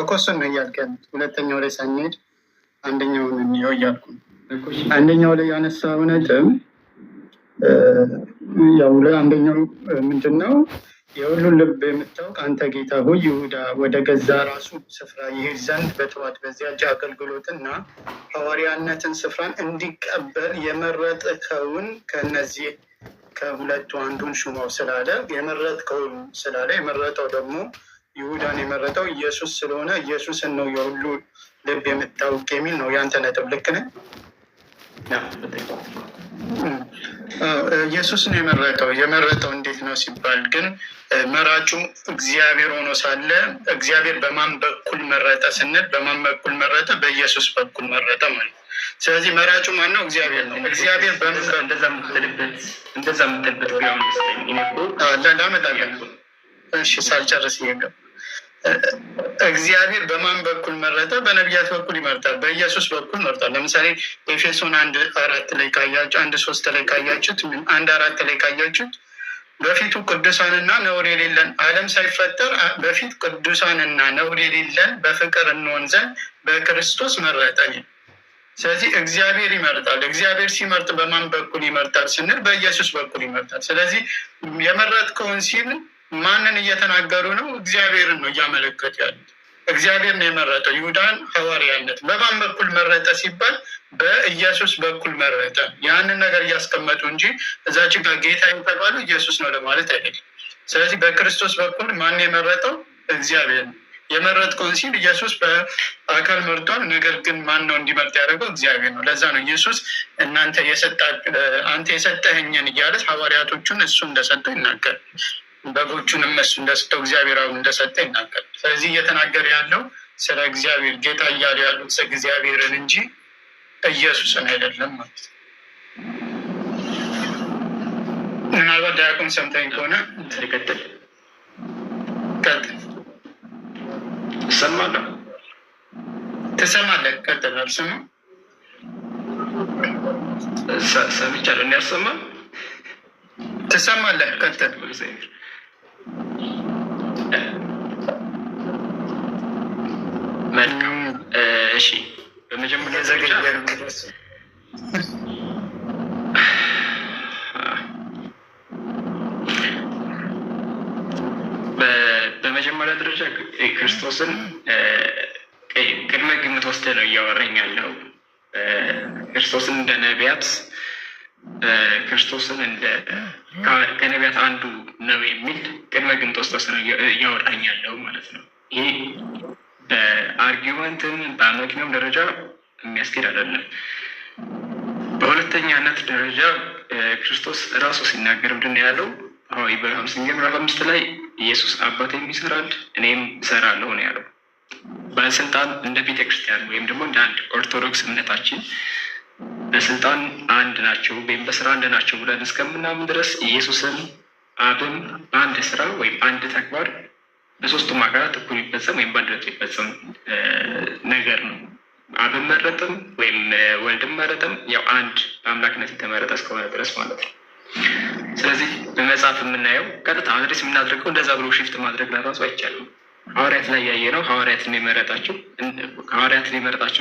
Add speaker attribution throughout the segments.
Speaker 1: እኮሱን ነው እያልከን ሁለተኛው ላይ ሳንሄድ አንደኛውን እንየው እያልኩ አንደኛው ላይ ያነሳው ነጥብ ያው አንደኛው ምንድን ነው? የሁሉን ልብ የምታውቅ አንተ ጌታ ሆይ ይሁዳ ወደ ገዛ ራሱ ስፍራ ይሄድ ዘንድ በጠዋት በዚያች አገልግሎትና ሐዋርያነትን ስፍራን እንዲቀበል የመረጥከውን ከነዚህ ከሁለቱ አንዱን ሹመው ስላለ የመረጥከውን ስላለ የመረጠው ደግሞ ይሁዳን የመረጠው ኢየሱስ ስለሆነ ኢየሱስን ነው የሁሉ ልብ የምታውቅ የሚል ነው ያንተ ነጥብ። ልክ ነህ? ኢየሱስ ነው የመረጠው እንዴት ነው ሲባል ግን መራጩ እግዚአብሔር ሆኖ ሳለ እግዚአብሔር በማን በኩል መረጠ ስንል በማን በኩል መረጠ? በኢየሱስ በኩል መረጠ ማለት ነው። ስለዚህ መራጩ ማን ነው? እግዚአብሔር ነው። እግዚአብሔር እንደዛ የምትልበት ላመጣለን። እሺ ሳልጨርስ እየገባ እግዚአብሔር በማን በኩል መረጠ? በነቢያት በኩል ይመርጣል፣ በኢየሱስ በኩል መርጧል። ለምሳሌ ኤፌሶን 1:4 ላይ ካያችሁ 1:3 ላይ ካያችሁት 1:4 ላይ ካያችሁት በፊቱ ቅዱሳንና ነውር የሌለን ዓለም ሳይፈጠር በፊት ቅዱሳንና ነውር የሌለን በፍቅር እንሆን ዘንድ በክርስቶስ መረጠን። ስለዚህ እግዚአብሔር ይመርጣል። እግዚአብሔር ሲመርጥ በማን በኩል ይመርጣል ስንል በኢየሱስ በኩል ይመርጣል። ስለዚህ የመረጥከውን ሲል ማንን እየተናገሩ ነው? እግዚአብሔርን ነው እያመለከቱ ያሉት። እግዚአብሔር ነው የመረጠው ይሁዳን ሐዋርያነት። በማን በኩል መረጠ ሲባል በኢየሱስ በኩል መረጠ። ያንን ነገር እያስቀመጡ እንጂ እዛች ጋር ጌታ የተባሉ ኢየሱስ ነው ለማለት አይደለም። ስለዚህ በክርስቶስ በኩል ማን የመረጠው? እግዚአብሔር ነው። የመረጥከውን ሲል ኢየሱስ በአካል መርጧል። ነገር ግን ማን ነው እንዲመርጥ ያደረገው? እግዚአብሔር ነው። ለዛ ነው ኢየሱስ አንተ የሰጠኸኝን እያለ ሐዋርያቶቹን እሱ እንደሰጠው ይናገራል። በጎቹንም እሱ እንደሰጠው እግዚአብሔር እንደሰጠ ይናገራል። ስለዚህ እየተናገረ ያለው ስለ እግዚአብሔር ጌታ እያሉ ያሉት ስለ እግዚአብሔርን እንጂ ኢየሱስን አይደለም ማለት ነው። ምናልባት ዲያቆን ሰምተኝ ከሆነ ቀጥል።
Speaker 2: እሰማለሁ።
Speaker 1: ትሰማለህ? ቀጥል። አልሰማም?
Speaker 2: ሰምቻለሁ። እኔ አልሰማም።
Speaker 1: ትሰማለህ? ቀጥል።
Speaker 2: መልካም። እሺ፣ በመጀመሪያ ደረጃ ክርስቶስን ቅድመ ግምት ወስደህ ነው እያወራኝ ያለው። ክርስቶስን እንደ ነቢያት ክርስቶስን ከነቢያት አንዱ ነው የሚል ቅድመ ግምት ወስደህ ነው እያወራኝ ያለው ማለት ነው። ይሄ በአርጊመንትም በአመክንዮም ደረጃ የሚያስኬድ አይደለም። በሁለተኛነት ደረጃ ክርስቶስ ራሱ ሲናገር ምንድን ነው ያለው? በዮሐንስ ወንጌል ምዕራፍ 5 ላይ ኢየሱስ አባቴም ይሰራል እኔም እሰራለሁ ነው ያለው። በስልጣን እንደ ቤተክርስቲያን ወይም ደግሞ እንደ አንድ ኦርቶዶክስ እምነታችን በስልጣን አንድ ናቸው ወይም በስራ አንድ ናቸው ብለን እስከምናምን ድረስ ኢየሱስን አብን በአንድ ስራ ወይም አንድ ተግባር በሶስቱም አካላት እኩል ይፈጸም ወይም በአንድነት ይፈጸም ነገር ነው። አብን መረጥም ወይም ወልድም መረጥም ያው አንድ በአምላክነት የተመረጠ እስከሆነ ድረስ ማለት ነው። ስለዚህ በመጽሐፍ የምናየው ቀጥታ አድሬስ የምናደርገው እንደዛ ብሎ ሽፍት ማድረግ ለራሱ አይቻልም። ሐዋርያት ላይ ያየነው ሐዋርያትን የመረጣቸው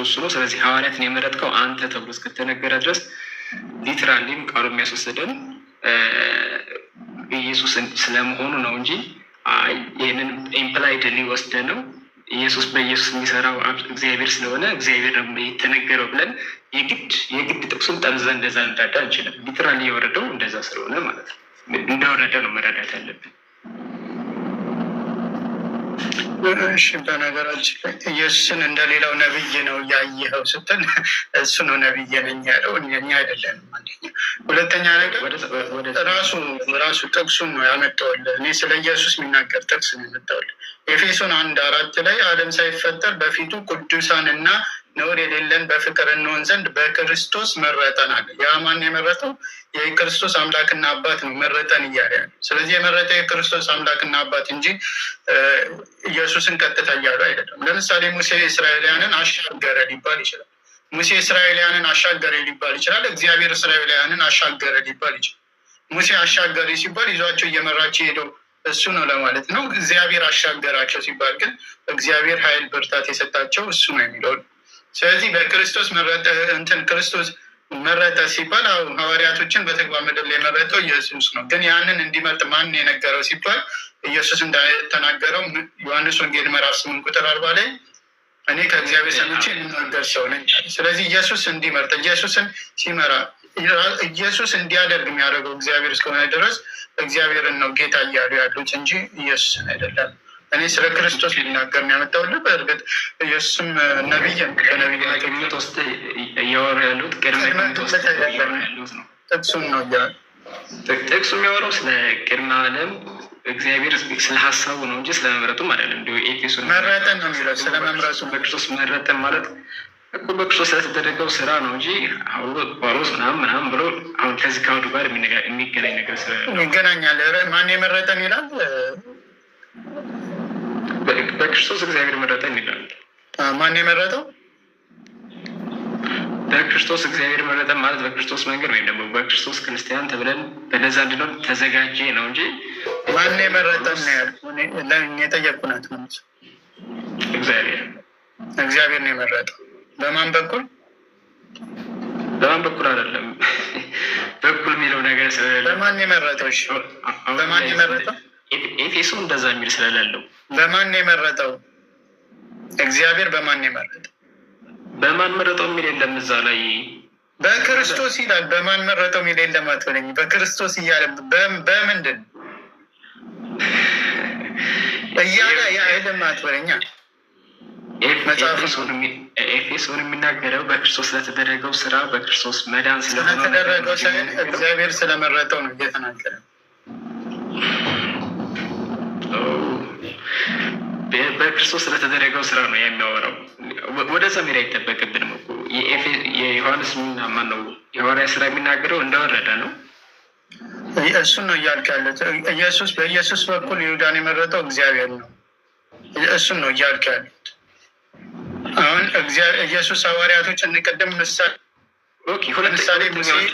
Speaker 2: እሱ ነው። ስለዚህ ሐዋርያትን የመረጥከው አንተ ተብሎ እስከተነገረ ድረስ ሊትራሊም ቃሉ የሚያስወስደን ኢየሱስን ስለመሆኑ ነው እንጂ ይህንን ኢምፕላይድ ሊወስደ ነው ኢየሱስ በኢየሱስ የሚሰራው እግዚአብሔር ስለሆነ እግዚአብሔር የተነገረው ብለን የግድ ጥቅሱን ጠምዘን እንደዛ እንዳዳ አንችልም። ሊትራሊ የወረደው እንደዛ ስለሆነ ማለት ነው። እንደወረደ ነው መረዳት ያለብን።
Speaker 1: እሺ፣ በነገራችን ላይ ኢየሱስን እንደሌላው ነብይ ነው ያየኸው ስትል እሱ ነው ነብይ ነኝ ያለው፣ እኛ አይደለንም። አንደኛ። ሁለተኛ ነገር ራሱ ጥቅሱን ነው ያመጣሁልህ። እኔ ስለ ኢየሱስ የሚናገር ጥቅስ ነው ያመጣሁልህ። ኤፌሶን 1:4 ላይ ዓለም ሳይፈጠር በፊቱ ቅዱሳንና ነውር የሌለን በፍቅር እንሆን ዘንድ በክርስቶስ መረጠናል። ያ ማን የመረጠው? የክርስቶስ አምላክና አባት ነው መረጠን እያለ ያለ። ስለዚህ የመረጠው የክርስቶስ አምላክና አባት እንጂ ኢየሱስን ቀጥታ እያሉ አይደለም። ለምሳሌ ሙሴ እስራኤላውያንን አሻገረ ሊባል ይችላል። ሙሴ እስራኤላውያንን አሻገረ ሊባል ይችላል። እግዚአብሔር እስራኤላውያንን አሻገረ ሊባል ይችላል። ሙሴ አሻገረ ሲባል ይዟቸው እየመራቸው ሄደው እሱ ነው ለማለት ነው። እግዚአብሔር አሻገራቸው ሲባል ግን እግዚአብሔር ኃይል ብርታት የሰጣቸው እሱ ነው የሚለው። ስለዚህ በክርስቶስ ክርስቶስ መረጠ ሲባል ሐዋርያቶችን በተግባር ምድር ላይ የመረጠው ኢየሱስ ነው። ግን ያንን እንዲመርጥ ማን የነገረው ሲባል ኢየሱስ እንደተናገረው ዮሐንስ ወንጌል ምዕራፍ 8 ቁጥር 40 ላይ እኔ ከእግዚአብሔር ሰምቼ የምናገር ሰው ነኝ። ስለዚህ ኢየሱስ እንዲመርጥ ኢየሱስን ሲመራ ኢየሱስ እንዲያደርግ የሚያደርገው እግዚአብሔር እስከሆነ ድረስ እግዚአብሔርን ነው ጌታ እያሉ ያሉት እንጂ ኢየሱስን አይደለም። እኔ ስለ ክርስቶስ ሊናገር የሚያመጣውልህ በእርግጥ ኢየሱስም ነቢይ በነቢይነት
Speaker 2: ውስጥ እያወሩ ያሉት
Speaker 1: ጥቅሱን ነው
Speaker 2: ጥቅሱ የሚያወራው ስለ ቅድመ ዓለም እግዚአብሔር ስለ ሀሳቡ ነው እንጂ ስለመምረጡም አይደለም። እንዲ ኤፌሶን
Speaker 1: መረጠን ነው የሚለው ስለ መምረጡ
Speaker 2: በክርስቶስ መረጠን ማለት እኮ በክርስቶስ ስለተደረገው ስራ ነው እንጂ ጳውሎስ ምናምን ብሎ አሁን ከዚህ ከአውዱ ጋር የሚገናኝ ነገር
Speaker 1: ይገናኛል። ማን የመረጠን ይላል?
Speaker 2: በክርስቶስ እግዚአብሔር መረጠን ይላል።
Speaker 1: ማን የመረጠው?
Speaker 2: በክርስቶስ እግዚአብሔር መረጠን ማለት በክርስቶስ መንገድ ወይም ደግሞ በክርስቶስ ክርስቲያን ተብለን በነዛ እንድንሆን ተዘጋጀ ነው እንጂ
Speaker 1: ማን የመረጠን ነው ያልኩህ። የጠየቅኩት ነው እግዚአብሔር ነው የመረጠው። በማን በኩል?
Speaker 2: በማን በኩል አይደለም በኩል የሚለው ነገር ስለሌለ
Speaker 1: በማን የመረጠው? በማን የመረጠው?
Speaker 2: ኤፌሶ እንደዛ የሚል ስለሌለው
Speaker 1: በማን የመረጠው? እግዚአብሔር በማን የመረጠው?
Speaker 2: በማን መረጠው የሚል የለም እዛ ላይ።
Speaker 1: በክርስቶስ ይላል። በማን መረጠው የሚል የለም አትበለኝ። በክርስቶስ እያለ በምንድን እያለ የለም አትበለኛ።
Speaker 2: ኤፌሶን የሚናገረው በክርስቶስ ስለተደረገው ስራ በክርስቶስ መዳን
Speaker 1: ስለተደረገው ሳይሆን እግዚአብሔር ስለመረጠው ነው እየተናገረ።
Speaker 2: በክርስቶስ ስለተደረገው ስራ ነው የሚያወራው። ወደ ሰሜን አይጠበቅብንም እኮ የዮሐንስ ማን ነው የሐዋርያ ስራ የሚናገረው እንደወረደ ነው።
Speaker 1: እሱን ነው እያልክ ያሉት። በኢየሱስ በኩል ይሁዳን የመረጠው እግዚአብሔር ነው። እሱን ነው እያልክ ያሉት። አሁን ኢየሱስ ሐዋርያቶች እንቀደም ምሳሌ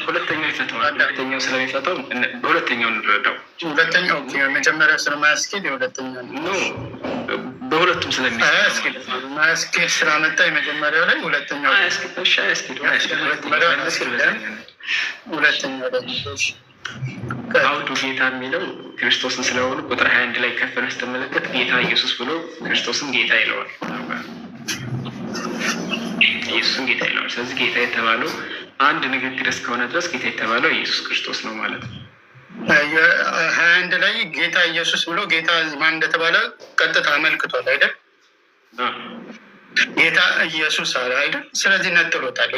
Speaker 2: ሁለተኛው ይፈተዋል። ሁለተኛው ስለሚፈታው በሁለተኛው እንረዳው።
Speaker 1: ሁለተኛው መጀመሪያ ስለማያስኬድ የሁለተኛው ነው።
Speaker 2: በሁለቱም
Speaker 1: ስለማያስኬድ ስላመጣ የመጀመሪያው ላይ ሁለተኛው
Speaker 2: አውዱ ጌታ የሚለው ክርስቶስን ስለሆኑ ቁጥር 21 ላይ ከፍለህ ስትመለከት ጌታ ኢየሱስ ብሎ ክርስቶስን ጌታ ይለዋል። ኢየሱስን ጌታ ይለዋል። ስለዚህ ጌታ የተባለው አንድ ንግግር እስከሆነ ድረስ ጌታ የተባለው ኢየሱስ ክርስቶስ ነው ማለት ነው።
Speaker 1: 21 ላይ ጌታ ኢየሱስ ብሎ ጌታ ማን እንደተባለ ቀጥታ አመልክቷል አይደል? ጌታ ኢየሱስ አለ አይደል? ስለዚህ ነጥሎታል።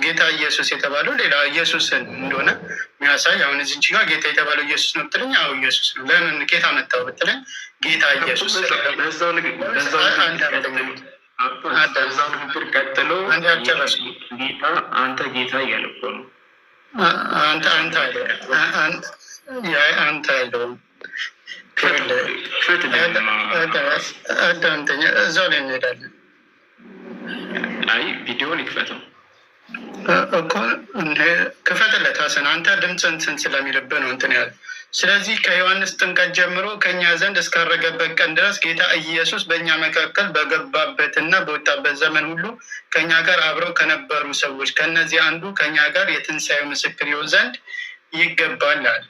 Speaker 1: ጌታ ኢየሱስ የተባለው ሌላ ኢየሱስ እንደሆነ የሚያሳይ አሁን እዚህ ጋር ጌታ የተባለው ኢየሱስ ነው ብትለኝ፣ አዎ ኢየሱስ ነው። ለምን ጌታ መጣው ብትለኝ፣ ጌታ ኢየሱስ
Speaker 2: በዛው ንግግር ቀጥሎ ጌታ አንተ ጌታ እያለ እኮ ነው።
Speaker 1: አንተ አይደለም እዛው ላይ እንሄዳለን።
Speaker 2: አይ ቪዲዮን ይክፈተው
Speaker 1: እኮ ክፈትለት ሀሰን። አንተ ድምፅ እንትን ስለሚልብህ ነው እንትን ያለ። ስለዚህ ከዮሐንስ ጥምቀት ጀምሮ ከእኛ ዘንድ እስካረገበት ቀን ድረስ ጌታ ኢየሱስ በእኛ መካከል በገባበትና በወጣበት ዘመን ሁሉ ከእኛ ጋር አብረው ከነበሩ ሰዎች ከእነዚህ አንዱ ከእኛ ጋር የትንሣኤው ምስክር ይሆን ዘንድ ይገባል አለ።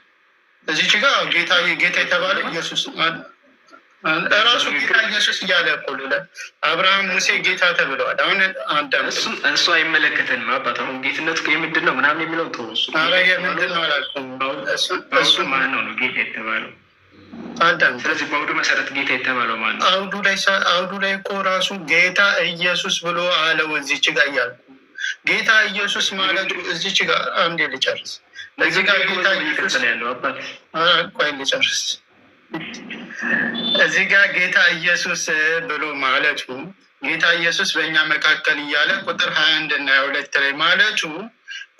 Speaker 1: እዚች ጋ ጌታ የተባለው ኢየሱስ ራሱ ጌታ ኢየሱስ እያለ እኮ አብርሃም፣ ሙሴ ጌታ ተብለዋል። አሁን አዳም
Speaker 2: እሱ አይመለከተንም አባት። አሁን ጌትነቱ የምንድን ነው ምናምን የሚለው ተው።
Speaker 1: ምንድን ነው አላልኩም።
Speaker 2: እሱ ማን ነው ጌታ የተባለው?
Speaker 1: አዳም።
Speaker 2: ስለዚህ በአውዱ መሰረት ጌታ የተባለው ማን ነው?
Speaker 1: አውዱ ላይ እኮ ራሱ ጌታ ኢየሱስ ብሎ አለው። እዚች ጋ እያልኩ ጌታ ኢየሱስ ማለቱ እዚች ጋ አንዴ ልጨርስ። እዚህ ጋር ጌታ ኢየሱስ
Speaker 2: ያለው አባት
Speaker 1: ቆይ ልጨርስ። እዚህ ጋር ጌታ ኢየሱስ ብሎ ማለቱ ጌታ ኢየሱስ በእኛ መካከል እያለ ቁጥር 21 እና 22 ላይ ማለቱ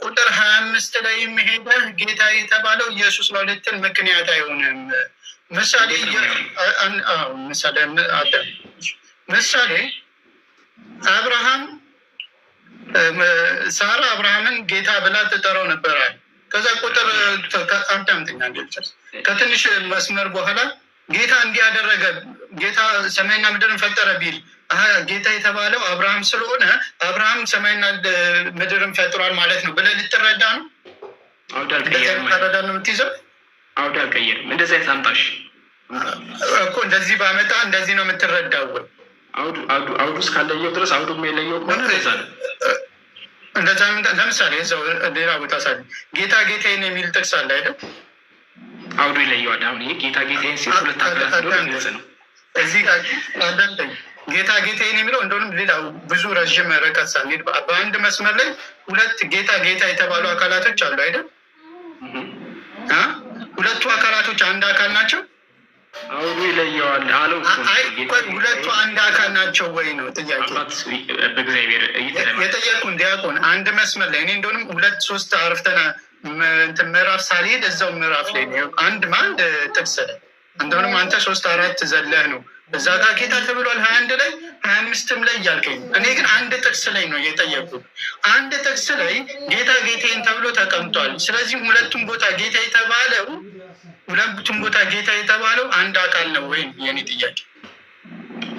Speaker 1: ቁጥር 25 ላይ የሚሄደህ ጌታ የተባለው ኢየሱስ ነው ልትል ምክንያት አይሆንም። ምሳሌ አብርሃም ሳራ አብርሃምን ጌታ ብላ ትጠራው ነበራል። ከዛ ቁጥር አዳምጠኛ ከትንሽ መስመር በኋላ ጌታ እንዲያደረገ ጌታ ሰማይና ምድርን ፈጠረ ቢል ጌታ የተባለው አብርሃም ስለሆነ አብርሃም ሰማይና ምድርን ፈጥሯል ማለት ነው ብለህ ልትረዳ ነው?
Speaker 2: አውድ አልቀየርም
Speaker 1: ነው የምትይዘው?
Speaker 2: አውድ አልቀየርም። እንደዚህ አይታምጣሽ
Speaker 1: እኮ እንደዚህ ባመጣ እንደዚህ ነው የምትረዳው ወይ?
Speaker 2: አውዱ እስካለየው ድረስ አውዱ የለየው ከሆነ እንደዛ ነው።
Speaker 1: እንደዛ ለምሳሌ እዛው ሌላ ቦታ ሳለ ጌታ ጌታዬን የሚል ጥቅስ አለ አይደል?
Speaker 2: አውዱ ይለየዋል። አሁን ይሄ ጌታ ጌታዬን ሲል ሁለት አካላት ነው። እዚህ
Speaker 1: ጋር አንዳንድ ጌታ ጌታዬን የሚለው እንደውም ሌላ ብዙ ረዥም ርቀት ሳንሄድ በአንድ መስመር ላይ ሁለት ጌታ ጌታ የተባሉ አካላቶች አሉ አይደል? ሁለቱ አካላቶች አንድ አካል ናቸው?
Speaker 2: አውዱ ይለየዋል አለው።
Speaker 1: ሁለቱ አንድ አካል ናቸው ወይ ነው ጥያቄ።
Speaker 2: በእግዚአብሔር
Speaker 1: የጠየቁን ዲያቆን አንድ መስመር ላይ እኔ እንደሆንም 2-3 አረፍተና ምዕራፍ ሳልሄድ እዛው ምዕራፍ ላይ አንድ ጥቅስ ላይ እንደሆንም አንተ 3-4 ዘለህ ነው እዛ ጋር ጌታ ተብሏል 21 ላይ 25ም ላይ እያልከኝ፣ እኔ ግን አንድ ጥቅስ ላይ ነው የጠየቁት። አንድ ጥቅስ ላይ ጌታ ጌታዬን ተብሎ ተቀምጧል። ስለዚህ ሁለቱም ቦታ ጌታ የተባለው አንድ አካል ነው ወይም የኔ ጥያቄ።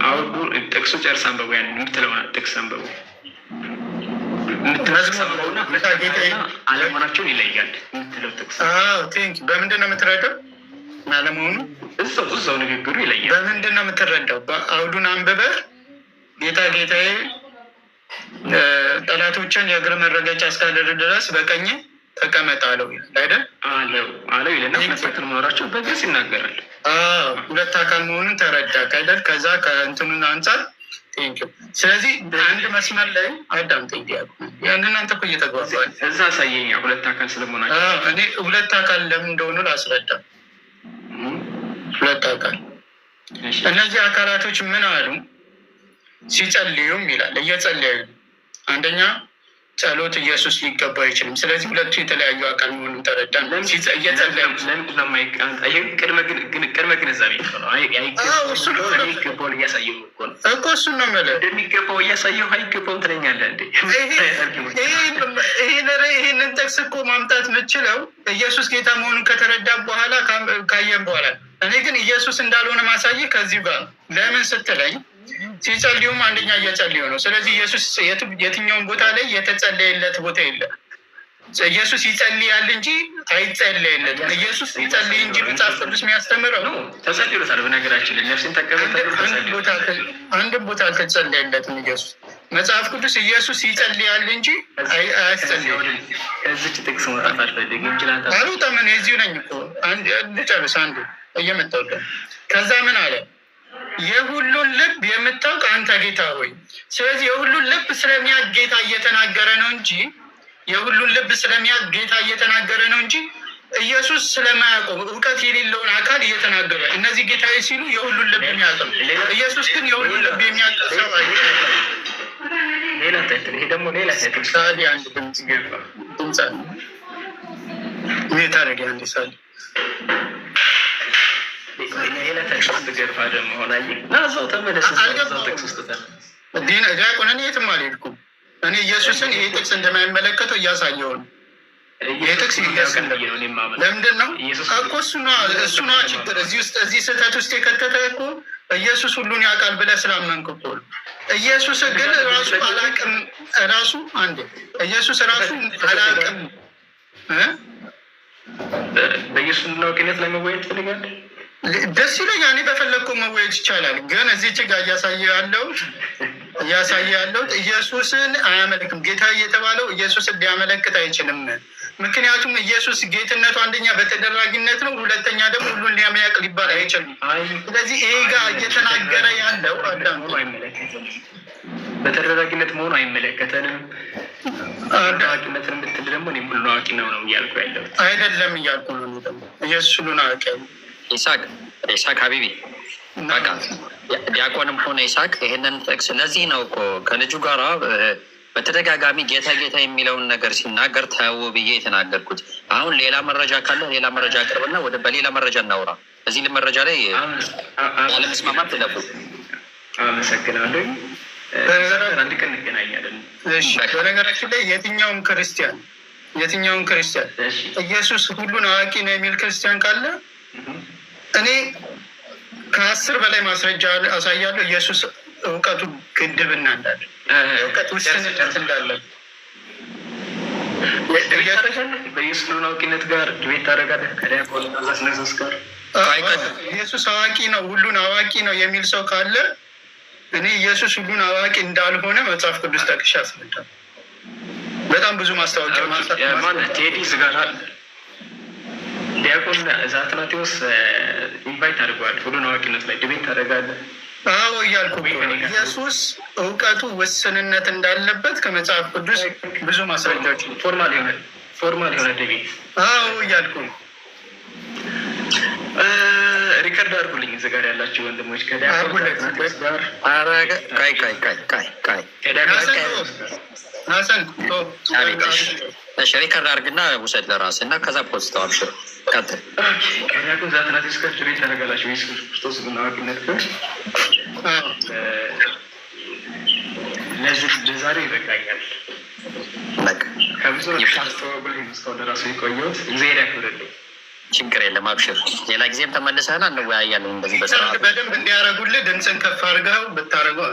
Speaker 2: አውዱ ጥቅሱ ጨርስ አንበቡ። ያን የምትለው ጥቅስ አንበቡ። አለመሆናቸውን ይለያል የምትለው ጥቅስ።
Speaker 1: በምንድን ነው የምትረዳው? አለመሆኑ
Speaker 2: እዛው ንግግሩ ይለያል።
Speaker 1: በምንድን ነው የምትረዳው? በአውዱን አንብበህ ጌታ ጌታዬ ጠላቶችን የእግር መረገጫ እስካደርግ ድረስ በቀኝ ተቀመጥ አለው አይደል?
Speaker 2: አለው ይለና ሁለት መኖራቸው በግልጽ ይናገራል።
Speaker 1: ሁለት አካል መሆኑን ተረዳህ አይደል? ከዛ ከእንትኑን አንጻር ቴንኪው። ስለዚህ አንድ መስመር ላይ አዳምጠኝ ዲያቆን፣ እናንተ እኮ እየተግባባል
Speaker 2: እዛ አሳየኛ ሁለት አካል ስለመሆናቸው።
Speaker 1: እኔ ሁለት አካል ለምን እንደሆኑ ላስረዳ። ሁለት አካል እነዚህ አካላቶች ምን አሉ? ሲጸልዩም ይላል እየጸለዩ አንደኛ ጸሎት ኢየሱስ ሊገባ አይችልም። ስለዚህ ሁለቱ የተለያዩ አካል መሆኑን ተረዳን። እየጸለዩ
Speaker 2: ቅድመ ግንዛቤ አይገባውን እያሳየው
Speaker 1: እኮ እሱን ነው የምልህ።
Speaker 2: እንደሚገባው እያሳየው አይገባውም ትለኛለህ እንዴ?
Speaker 1: ይህንን ጥቅስ እኮ ማምጣት የምችለው ኢየሱስ ጌታ መሆኑን ከተረዳ በኋላ ካየን በኋላ። እኔ ግን ኢየሱስ እንዳልሆነ ማሳየህ ከዚሁ ጋር ለምን ስትለኝ ሲጸልዩም አንደኛ እየጸልዩ ነው። ስለዚህ ኢየሱስ የትኛውን ቦታ ላይ የተጸለየለት ቦታ የለም። ኢየሱስ ይጸልያል እንጂ አይጸለየለትም። ኢየሱስ ይጸልይ እንጂ መጽሐፍ ቅዱስ የሚያስተምረው
Speaker 2: ተጸልዮለታል። በነገራችን ላይ ነፍስን
Speaker 1: አንድ ቦታ አልተጸለየለትም ኢየሱስ። መጽሐፍ ቅዱስ ኢየሱስ ይጸልያል እንጂ አያስጸልይም።
Speaker 2: ከዚች ጥቅስ መውጣት አልፈልግም ይችላል።
Speaker 1: አልወጣም። እኔ እዚሁ ነኝ እኮ ልጨርስ። አንዱ እየመጣሁ ከዛ ምን አለ? የሁሉን ልብ የምታውቅ አንተ ጌታ ሆይ። ስለዚህ የሁሉን ልብ ስለሚያውቅ ጌታ እየተናገረ ነው እንጂ የሁሉን ልብ ስለሚያውቅ ጌታ እየተናገረ ነው እንጂ ኢየሱስ ስለማያውቀው እውቀት የሌለውን አካል እየተናገረ። እነዚህ ጌታ ሲሉ የሁሉን ልብ የሚያውቅ ነው። ኢየሱስ ግን የሁሉን ልብ የሚያውቅ ሰው
Speaker 2: ሌላ ይሄ ደግሞ ሌላ
Speaker 1: ሳዲ አንድ ድምፅ ሜታ ረጊ አንድ ሳዲ ዲያቆን እኔ የትም አልሄድኩም። እኔ ኢየሱስን ይሄ ጥቅስ እንደማይመለከተው እያሳየው ነው። ይሄ ጥቅስ ለምንድን ነው እኮ እሱ ነዋ ችግር። እዚህ ስህተት ውስጥ የከተተ እኮ ኢየሱስ ሁሉን ያውቃል ብለህ ስላመንክ እኮ ነው። ኢየሱስ ግን ራሱ አላውቅም። ራሱ አንዴ ኢየሱስ ራሱ አላውቅም።
Speaker 2: በኢየሱስ ምናውቅነት ላይ መወያየት ትፈልጋለህ?
Speaker 1: ደስ ይለኛል። እኔ በፈለግከው መወያየት ይቻላል። ግን እዚህ ጋር እያሳየ ያለው ኢየሱስን አያመልክም። ጌታ እየተባለው ኢየሱስን ሊያመለክት አይችልም። ምክንያቱም ኢየሱስ ጌትነቱ አንደኛ በተደራጊነት ነው፣ ሁለተኛ ደግሞ ሁሉን ሊያመያቅ ሊባል አይችልም። ስለዚህ ይሄ ጋር እየተናገረ ያለው
Speaker 2: በተደራጊነት መሆኑ አይመለከተንም። አዋቂነትን ብትል ደግሞ እኔም ሁሉን አዋቂ ነው እያልኩ ያለው
Speaker 1: አይደለም እያልኩ ነው። ደግሞ ኢየሱስ ሁሉን አዋቂ ነው።
Speaker 3: ይስሐቅ ሀቢቢ በቃ ዲያቆንም ሆነ ይስሐቅ ይህንን ጥቅስ ለዚህ ነው እኮ ከልጁ ጋራ በተደጋጋሚ ጌታ ጌታ የሚለውን ነገር ሲናገር ተው ብዬ የተናገርኩት። አሁን ሌላ መረጃ ካለ ሌላ መረጃ አቅርብና በሌላ መረጃ እናውራ። እዚህ መረጃ ላይ ያለመስማማት ትለፉ።
Speaker 2: አመሰግናለሁ። አንድ ቀን እንገናኛለን።
Speaker 1: በነገራችን ላይ የትኛውም ክርስቲያን ኢየሱስ ሁሉን አዋቂ ነው የሚል ክርስቲያን ካለ እኔ ከ10 በላይ ማስረጃ አሳያለሁ። ኢየሱስ እውቀቱ ግድብና እንዳለ እውቀት ውስንነት እንዳለ
Speaker 2: በኢየሱስ አዋቂነት ጋር ድቤት ታደርጋለህ ከዲያቆን አስነሳስ ጋር።
Speaker 1: ኢየሱስ አዋቂ ነው፣ ሁሉን አዋቂ ነው የሚል ሰው ካለ እኔ ኢየሱስ ሁሉን አዋቂ እንዳልሆነ መጽሐፍ ቅዱስ ጠቅሼ አስረዳለሁ። በጣም ብዙ ማስታወቂያ
Speaker 2: ቴዲ ዝጋራ ዲያቆን አትናቴዎስ ኢንቫይት አድርገዋል። ሁሉን አዋቂነት ላይ ድቤት ታደርጋለህ?
Speaker 1: አዎ እያልኩ ኢየሱስ እውቀቱ ውስንነት እንዳለበት ከመጽሐፍ ቅዱስ ብዙ ማስረጃዎች
Speaker 2: ፎርማል የሆነ ድቤት።
Speaker 1: አዎ እያልኩ
Speaker 2: ሪከርድ አድርጉልኝ። እዚህ ጋር ያላችሁ ወንድሞች
Speaker 3: ሪከርድ አድርግና ውሰድ ለራስህ እና ከዛ ፖስተው አብሽር ቀጥል።
Speaker 2: ከዲያቆን አትናቴዎስ ጋር ድቤት ታደርጋላችሁ? ኢየሱስ ክርስቶስ ግን አዋቂነት ጋር ለዛሬ ይበቃኛል። ከብዙ አስተዋወቁልኝ እስካሁን ደራሱ የቆየሁት እግዚአብሔር ያክብርልኝ።
Speaker 3: ችግር የለም አብሽር። ሌላ ጊዜም ተመልሰህና እንወያያለን። እንደዚህ በስርዓት
Speaker 1: በደንብ እንዲያደርጉልህ ድምፅን ከፍ አድርገው ብታደርገው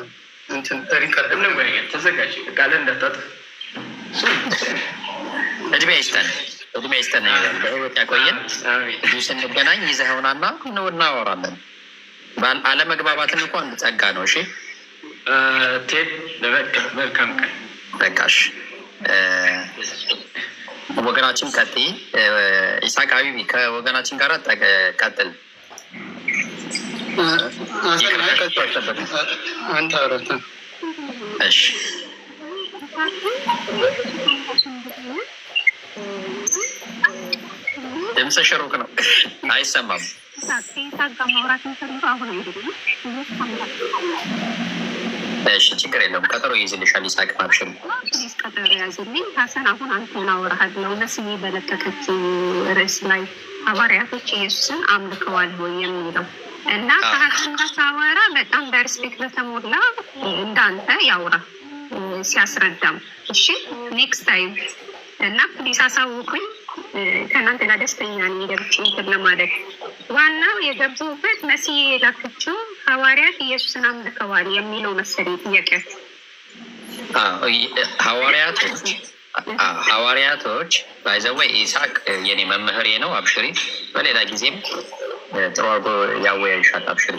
Speaker 1: ሪከርድ
Speaker 2: እንወያያለን። ተዘጋጅ ቃልን እንዳታጥፍ።
Speaker 3: እድሜ ይስጠን በህይወት ያቆየን። ስንገናኝ ይዘኸውናና እናወራለን። አለመግባባትን እኮ አንድ ጸጋ ነው። እሺ
Speaker 2: መልካም ቀን።
Speaker 3: በቃሽ ወገናችን ቀጥይ። ኢሳቅ ሀቢቢ ከወገናችን ጋር ቀጥል። እሺ ድምፅሽ ሩቅ ነው፣ አይሰማም። እሺ ችግር የለውም። ቀጠሮ ይይዝልሻል። ይሳቅ ማብሽር
Speaker 4: ቀጠሮ ያዝልኝ። ሀሰን አሁን አንተን አወራሃለሁ። መስዬ በለቀቀችው ርዕስ ላይ ሐዋርያቶች ኢየሱስን አምልከዋል ወይ የሚለው እና ከሀሰን ጋር ሳወራ በጣም በሪስፔክት በተሞላ እንዳንተ ያውራ ሲያስረዳም። እሺ ኔክስት ታይም እና ፕሊስ አሳውቁኝ። ከእናንተ ጋር ደስተኛ ነኝ ገብቼ እንትን ለማለት። ዋናው የገቡበት መስዬ የላከችው ሐዋርያት ኢየሱስን አምልከዋል የሚለው መሰለኝ ጥያቄያችሁ።
Speaker 3: ሐዋርያቶች ባይዘወይ ኢሳቅ የኔ መምህሬ ነው። አብሽሪ። በሌላ ጊዜም ጥሩ አድርጎ ያወያይሻል። አብሽሪ።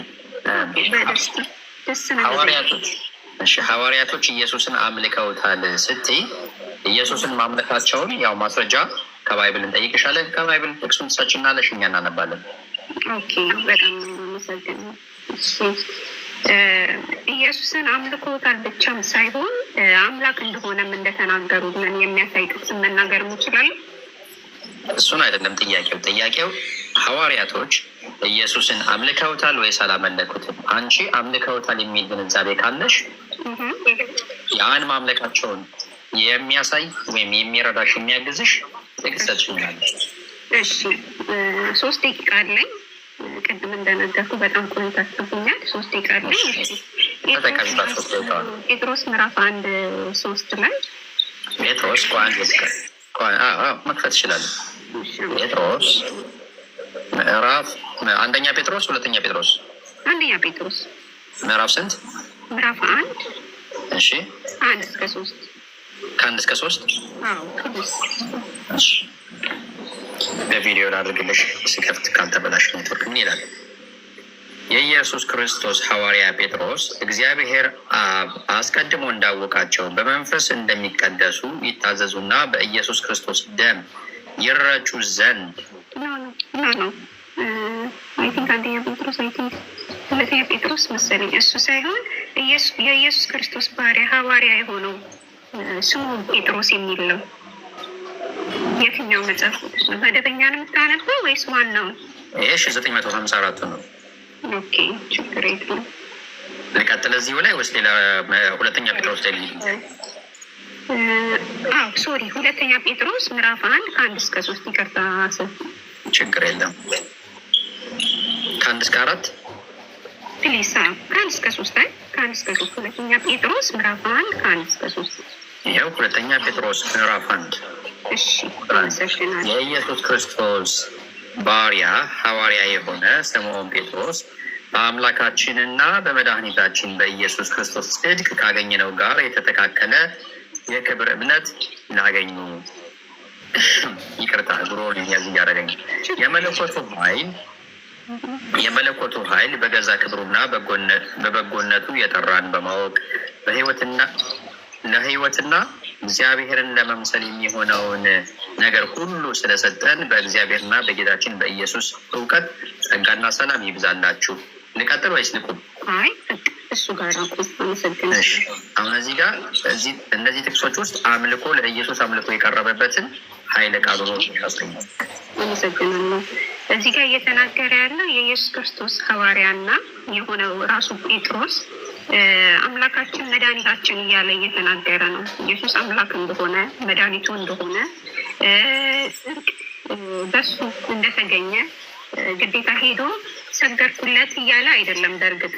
Speaker 3: ሐዋርያቶች ኢየሱስን አምልከውታል ስትይ ኢየሱስን ማምለካቸውን ያው ማስረጃ ከባይብል እንጠይቅሻለን። ከባይብል ጥቅሱን ትሰጪና ለሽኛ እናነባለን።
Speaker 4: ኦኬ በጣም አመሰግናለሁ። ኢየሱስን አምልኮታል ብቻም ሳይሆን አምላክ እንደሆነም እንደተናገሩ ምን የሚያሳይ ጥቅስ መናገር እንችላለን?
Speaker 3: እሱን አይደለም ጥያቄው ሐዋርያቶች ኢየሱስን አምልከውታል ወይስ አላመለኩትም? አንቺ አምልከውታል የሚል ግንዛቤ ካለሽ ያን ማምለካቸውን የሚያሳይ ወይም የሚረዳሽ የሚያግዝሽ ጥቅስ ሰጥሽኛለሽ።
Speaker 4: እሺ 3 ደቂቃ አለኝ። ቅድም እንደነገርኩ በጣም ቆይታችሁኛል። 3 ደቂቃ አለኝ። ጴጥሮስ ምዕራፍ 1:3 ላይ
Speaker 3: ጴጥሮስ መክፈት ይችላል። ጴጥሮስ ምዕራፍ አንደኛ ጴጥሮስ ምዕራፍ ስንት?
Speaker 4: ምዕራፍ 1
Speaker 3: እሺ
Speaker 4: 1-3
Speaker 3: ከ1 እስከ 3 በቪዲዮ ላድርግልሽ ስከፍት ካልተበላሽ ኔትወርክ ምን ይላል? የኢየሱስ ክርስቶስ ሐዋርያ ጴጥሮስ እግዚአብሔር አብ አስቀድሞ እንዳወቃቸው በመንፈስ እንደሚቀደሱ ይታዘዙና በኢየሱስ ክርስቶስ ደም ይረጩ ዘንድ
Speaker 4: ሁለተኛ ጴጥሮስ መሰለኝ እሱ ሳይሆን የኢየሱስ ክርስቶስ ባሪያ ሐዋርያ የሆነው ስሙ ጴጥሮስ የሚለው የትኛው መጽሐፍ ቅዱስ ነው? መደበኛ ነው የምታነበው ወይስ ዋናው?
Speaker 3: ይሄ 954 ነው።
Speaker 4: ኦኬ ችግር የለም።
Speaker 3: ልቀጥል እዚሁ ላይ ወይስ ሌላ? ሁለተኛ ጴጥሮስ ላይ
Speaker 4: ሶሪ ሁለተኛ ጴጥሮስ ምዕራፍ 1 ከ1 እስከ 3 ይቅርታ።
Speaker 3: ችግር የለም። ከ1 እስከ 4
Speaker 4: ፕሊስ። ከ1 እስከ 3 ከ1 እስከ 3 ሁለተኛ ጴጥሮስ ምዕራፍ 1 ከ1 እስከ 3
Speaker 3: ይኸው ሁለተኛ ጴጥሮስ ምዕራፍ 1 የኢየሱስ ክርስቶስ ባሪያ ሐዋርያ የሆነ ስምዖን ጴጥሮስ በአምላካችንና በመድኃኒታችን በኢየሱስ ክርስቶስ ጽድቅ ካገኘነው ጋር የተተካከለ የክብር እምነት ላገኙ። ይቅርታ ጉሮሮን ያዝ እያደረገኝ የመለኮቱ ኃይል በገዛ ክብሩና በበጎነቱ የጠራን በማወቅ ለሕይወትና እግዚአብሔርን ለመምሰል የሚሆነውን ነገር ሁሉ ስለሰጠን በእግዚአብሔርና በጌታችን በኢየሱስ እውቀት ጸጋና ሰላም ይብዛላችሁ። ልቀጥል ወይስ ልቁም?
Speaker 4: እሱ ጋር አመሰግናለሁ።
Speaker 3: አሁን እዚህ ጋር እነዚህ ጥቅሶች ውስጥ አምልኮ ለኢየሱስ አምልኮ የቀረበበትን ኃይለ ቃሉ ያሳያል።
Speaker 4: አመሰግናለሁ። እዚህ ጋር እየተናገረ ያለው የኢየሱስ ክርስቶስ ሐዋርያና የሆነው ራሱ ጴጥሮስ አምላካችን መድኃኒታችን እያለ እየተናገረ ነው። ኢየሱስ አምላክ እንደሆነ መድኃኒቱ እንደሆነ ጽድቅ በሱ እንደተገኘ ግዴታ ሄዶ ሰገድኩለት እያለ አይደለም። በእርግጥ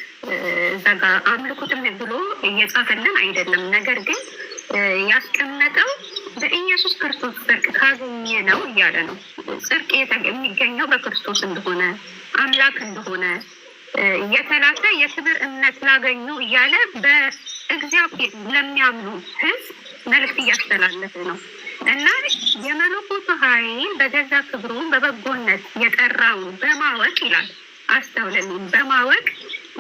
Speaker 4: እዛ ጋ አምልኩትም ብሎ እየጻፈልን አይደለም። ነገር ግን ያስቀመጠው በኢየሱስ ክርስቶስ ጽድቅ ካገኘ ነው እያለ ነው። ጽድቅ የሚገኘው በክርስቶስ እንደሆነ አምላክ እንደሆነ የተላከ የክብር እምነት ላገኙ እያለ በእግዚአብሔር ለሚያምኑ ሕዝብ መልዕክት እያስተላለፈ ነው እና የመለኮቱ ኃይል በገዛ ክብሩ በበጎነት የጠራውን በማወቅ ይላል። አስተውለልኝ። በማወቅ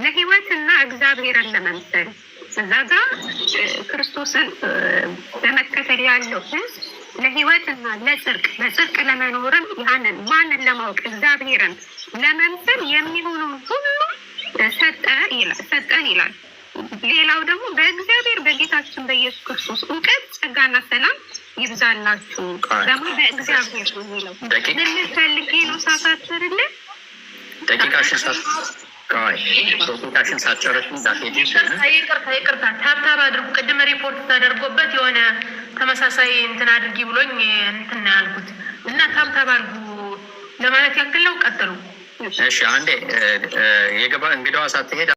Speaker 4: ለሕይወትና እግዚአብሔርን ለመምሰል እዛ ጋር ክርስቶስን በመከተል ያለው ሕዝብ ለሕይወትና ለጽድቅ ለመኖርም ያንን ማንን ለማወቅ እግዚአብሔርን ለመምሰል የሚሆነውን ሁሉ ሰጠን ይላል። ሌላው ደግሞ በእግዚአብሔር በጌታችን በኢየሱስ ክርስቶስ እውቀት ጸጋና ሰላም ይብዛላችሁ። ደግሞ በእግዚአብሔር ነው የሚለው። ልንፈልጌ ነው ሳሳትርልን
Speaker 3: ደቂቃሽን ሳትጨርሽ
Speaker 5: ይቅርታ ታብታብ አድርጉ። ቅድም ሪፖርት ተደርጎበት የሆነ ተመሳሳይ እንትን አድርጊ ብሎኝ እንትን ያልኩት እና ታብታብ አድርጉ ለማለት ያክል ነው። ቀጥሉ።
Speaker 3: እሺ አንዴ እንግዳዋ ሳትሄድ